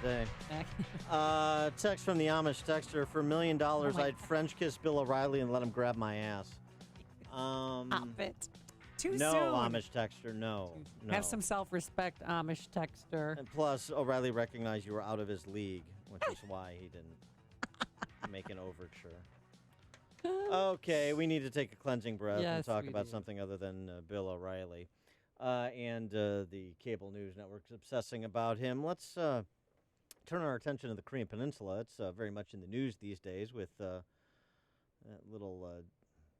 day. Text from the Amish texter, for $1 million, I'd French kiss Bill O'Reilly and let him grab my ass. Stop it. Too no, soon. Amish texter, no. Have some self-respect, Amish texter. And plus, O'Reilly recognized you were out of his league, which is why he didn't make an overture. Okay, we need to take a cleansing breath and talk about something other than Bill O'Reilly. And the cable news network's obsessing about him. Let's turn our attention to the Korean Peninsula. It's very much in the news these days with that little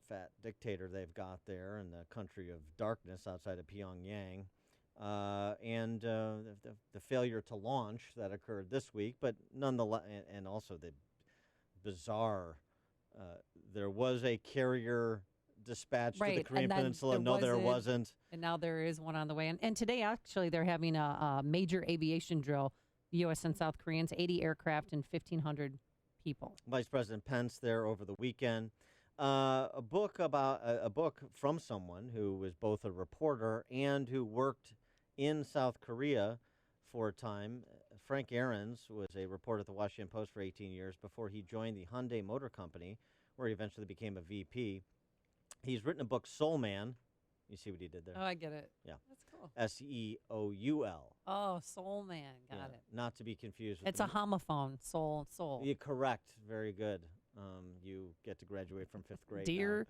fat dictator they've got there in the country of darkness outside of Pyongyang. And the failure to launch that occurred this week, but nonetheless, and also the bizarre, there was a carrier dispatched to the Korean Peninsula. No, there wasn't. And now there is one on the way. And today, actually, they're having a major aviation drill, U.S. and South Koreans, 80 aircraft and 1,500 people. Vice President Pence there over the weekend. A book from someone who was both a reporter and who worked in South Korea for a time. Frank Ahrens was a reporter at the Washington Post for 18 years before he joined the Hyundai Motor Company, where he eventually became a VP. He's written a book, Soul Man. You see what he did there? Oh, I get it. Yeah. That's cool. Seoul. Oh, Soul Man. Got it. Not to be confused with It's a homophone. Soul. You're correct. Very good. You get to graduate from 5th grade. Dear.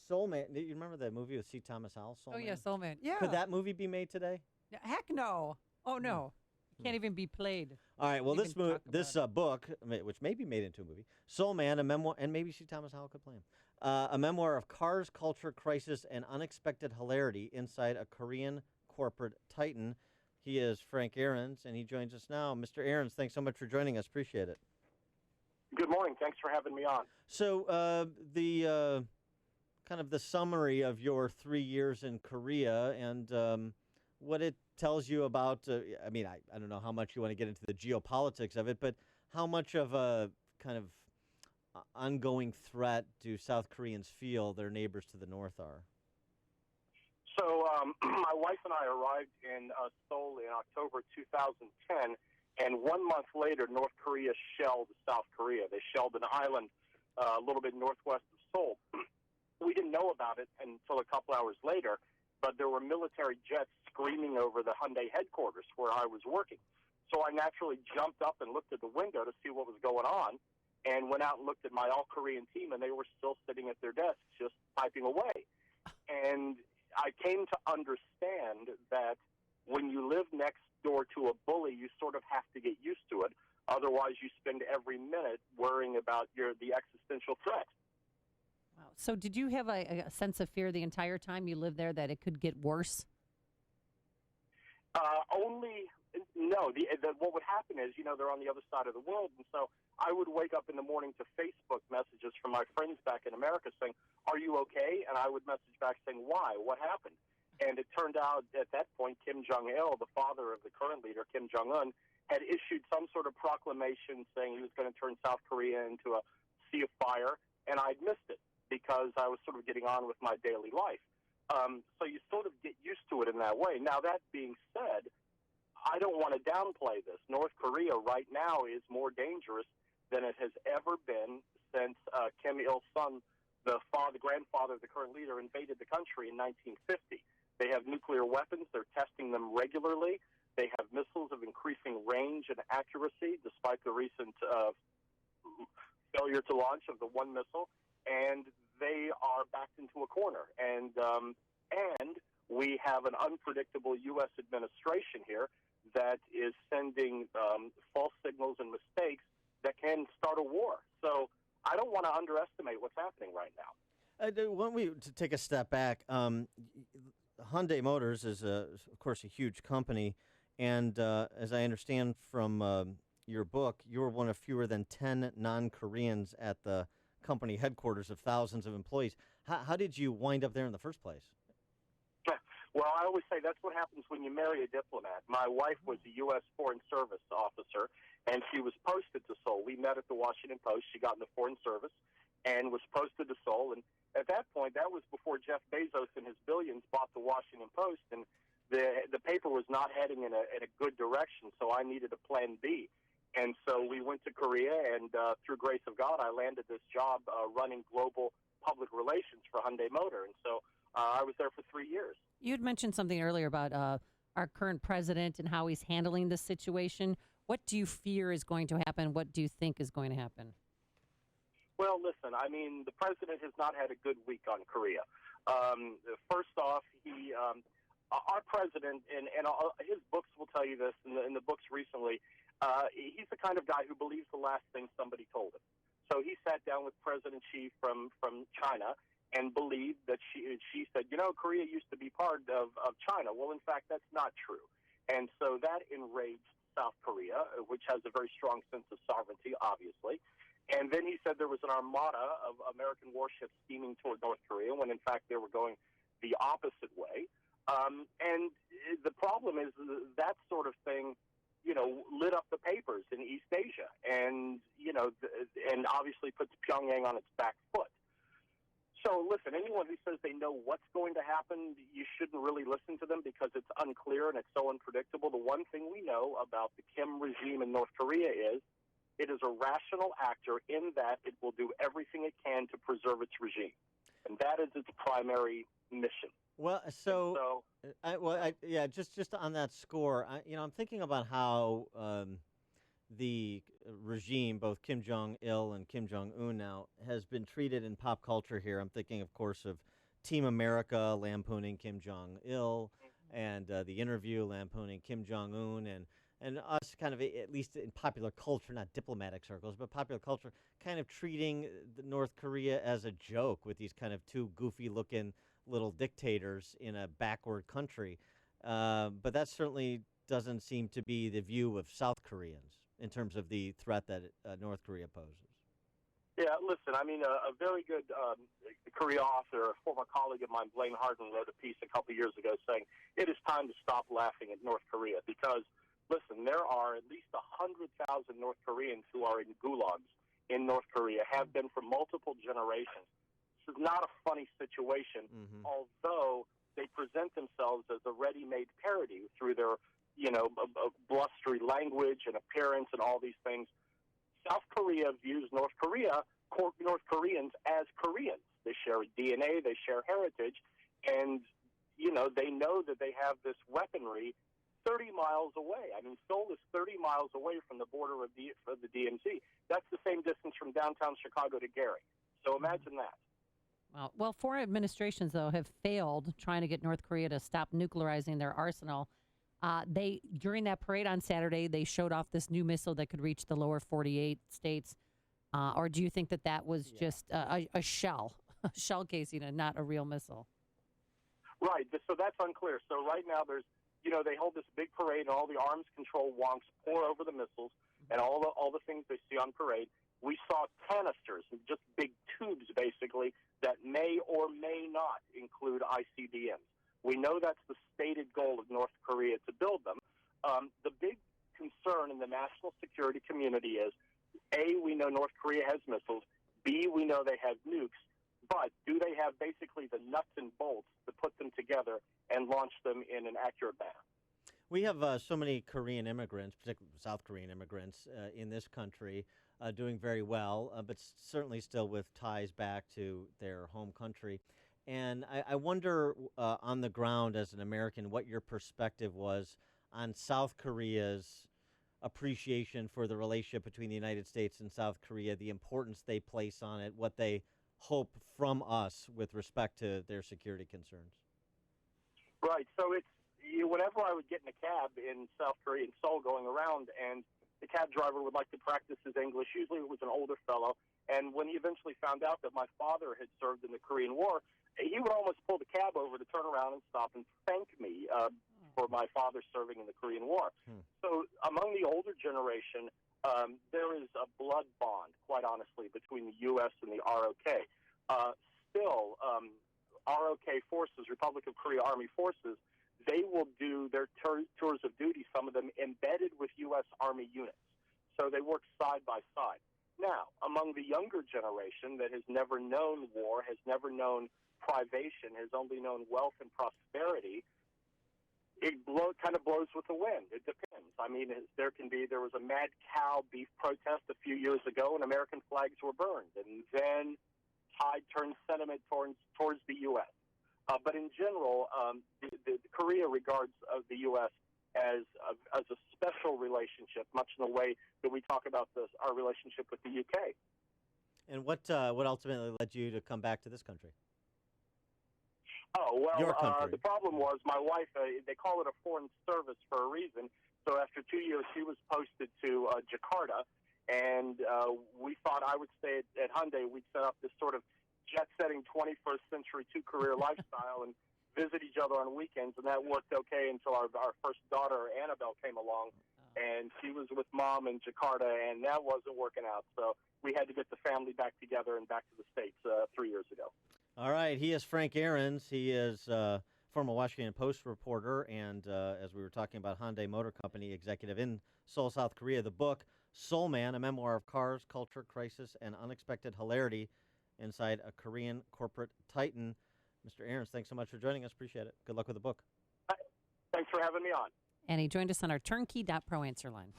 Soul Man. Do you remember that movie with C. Thomas Howell, Soul Man? Oh, yeah, Soul Man. Yeah. Could that movie be made today? Heck no. Oh, no. It can't even be played. All right. Well, this book, which may be made into a movie, Soul Man, a memoir, and maybe C. Thomas Howell could play him, a memoir of cars, culture, crisis, and unexpected hilarity inside a Korean corporate titan. He is Frank Ahrens, and he joins us now. Mr. Ahrens, thanks so much for joining us. Appreciate it. Good morning. Thanks for having me on. So the kind of the summary of your 3 years in Korea and what it tells you about, I don't know how much you want to get into the geopolitics of it, but how much of a kind of ongoing threat do South Koreans feel their neighbors to the north are? So my wife and I arrived in Seoul in October 2010, and 1 month later, North Korea shelled South Korea. They shelled an island a little bit northwest of Seoul. We didn't know about it until a couple hours later, but there were military jets screaming over the Hyundai headquarters where I was working. So I naturally jumped up and looked at the window to see what was going on, and went out and looked at my all-Korean team, and they were still sitting at their desks just typing away. And I came to understand that when you live next door to a bully, you sort of have to get used to it. Otherwise, you spend every minute worrying about the existential threat. Wow. So did you have a sense of fear the entire time you lived there that it could get worse? No. What would happen is, they're on the other side of the world, and so I would wake up in the morning to Facebook messages from my friends back in America saying, "Are you okay?" And I would message back saying, "Why? What happened?" And it turned out at that point, Kim Jong-il, the father of the current leader, Kim Jong-un, had issued some sort of proclamation saying he was going to turn South Korea into a sea of fire, and I'd missed it because I was sort of getting on with my daily life. So you sort of get used to it in that way. Now, that being said, I don't want to downplay this. North Korea right now is more dangerous than it has ever been since Kim Il-sung, the grandfather of the current leader, invaded the country in 1950. They have nuclear weapons. They're testing them regularly. They have missiles of increasing range and accuracy, despite the recent failure to launch of the one missile. And they are backed into a corner. And we have an unpredictable U.S. administration here that is sending false signals and mistakes that can start a war. So I don't want to underestimate what's happening right now. Why don't we take a step back? Hyundai Motors is, of course, a huge company. And as I understand from your book, you were one of fewer than 10 non-Koreans at the company headquarters of thousands of employees. How did you wind up there in the first place? Well, I always say that's what happens when you marry a diplomat. My wife was a U.S. Foreign Service officer, and she was posted to Seoul. We met at the Washington Post. She got in the Foreign Service and was posted to Seoul. And at that point, that was before Jeff Bezos and his billions bought the Washington Post. And the paper was not heading in a good direction, so I needed a plan B. And so we went to Korea, and through grace of God, I landed this job running global public relations for Hyundai Motor. And so I was there for 3 years. You had mentioned something earlier about our current president and how he's handling this situation. What do you fear is going to happen? What do you think is going to happen? Well, listen, I mean, the president has not had a good week on Korea. First off, our president, and his books will tell you this, in the books recently, he's the kind of guy who believes the last thing somebody told him. So he sat down with President Xi from China and believed that she said, Korea used to be part of China. Well, in fact, that's not true. And so that enraged South Korea, which has a very strong sense of sovereignty, obviously. And then he said there was an armada of American warships steaming toward North Korea when, in fact, they were going the opposite way. And the problem is that sort of thing, lit up the papers in East Asia and, and obviously puts Pyongyang on its back foot. So, listen, anyone who says they know what's going to happen, you shouldn't really listen to them because it's unclear and it's so unpredictable. The one thing we know about the Kim regime in North Korea is it is a rational actor in that it will do everything it can to preserve its regime. And that is its primary mission. Well, just on that score, I'm thinking about how the regime, both Kim Jong-il and Kim Jong-un now, has been treated in pop culture here. I'm thinking, of course, of Team America lampooning Kim Jong-il and The Interview lampooning Kim Jong-un and us kind of, at least in popular culture, not diplomatic circles, but popular culture, kind of treating North Korea as a joke with these kind of two goofy-looking little dictators in a backward country. But that certainly doesn't seem to be the view of South Koreans in terms of the threat that North Korea poses. Yeah, listen, I mean, a very good Korea author, a former colleague of mine, Blaine Hardin, wrote a piece a couple years ago saying it is time to stop laughing at North Korea because, listen, there are at least 100,000 North Koreans who are in gulags in North Korea, have been for multiple generations. This is not a funny situation, although they present themselves as a ready-made parody through their, blustery language and appearance and all these things. South Korea views North Koreans as Koreans. They share DNA, they share heritage, and, they know that they have this weaponry 30 miles away. I mean, Seoul is 30 miles away from the border of the DMZ. That's the same distance from downtown Chicago to Gary. So imagine that. Well, foreign administrations, though, have failed trying to get North Korea to stop nuclearizing their arsenal. During that parade on Saturday, they showed off this new missile that could reach the lower 48 states. Or do you think that was just a shell casing and not a real missile? Right. So that's unclear. So right now there's, they hold this big parade and all the arms control wonks pour over the missiles and all the things they see on parade. We saw canisters, just big tubes, basically, that may or may not include ICBMs. We know that's the stated goal of North Korea to build them. The big concern in the national security community is, A, we know North Korea has missiles. B, we know they have nukes. But do they have basically the nuts and bolts to put them together and launch them in an accurate manner? We have so many Korean immigrants, particularly South Korean immigrants, in this country doing very well, but certainly still with ties back to their home country. And I wonder on the ground as an American what your perspective was on South Korea's appreciation for the relationship between the United States and South Korea, the importance they place on it, what they hope from us with respect to their security concerns. Right. So it's whenever I would get in a cab in South Korea, in Seoul, going around, and the cab driver would like to practice his English. Usually it was an older fellow. And when he eventually found out that my father had served in the Korean War, he would almost pull the cab over to turn around and stop and thank me for my father serving in the Korean War. So among the older generation, there is a blood bond, quite honestly, between the U.S. and the ROK. Still, ROK forces, Republic of Korea Army forces, they will do their tours of duty, some of them embedded with U.S. Army units. So they work side by side. Now, among the younger generation that has never known war, has never known privation, has only known wealth and prosperity, kind of blows with the wind. It depends. I mean, there was a mad cow beef protest a few years ago, and American flags were burned, and then tide turned sentiment towards the U.S. But in general, Korea regards the U.S. as a special relationship, much in the way that we talk about our relationship with the U.K. And what ultimately led you to come back to this country? Oh, well, Your country. The problem was my wife, they call it a foreign service for a reason. So after 2 years, she was posted to Jakarta, and we thought I would stay at Hyundai. We'd set up this sort of jet-setting 21st century two-career lifestyle and visit each other on weekends, and that worked okay until our first daughter, Annabelle, came along, and she was with Mom in Jakarta, and that wasn't working out. So we had to get the family back together and back to the States 3 years ago. All right. He is Frank Ahrens. He is former Washington Post reporter and, as we were talking about, Hyundai Motor Company executive in Seoul, South Korea. The book, Soul Man, a memoir of cars, culture, crisis, and unexpected hilarity inside a Korean corporate titan. Mr. Ahrens, thanks so much for joining us. Appreciate it. Good luck with the book. Thanks for having me on. And he joined us on our turnkey.pro answer line.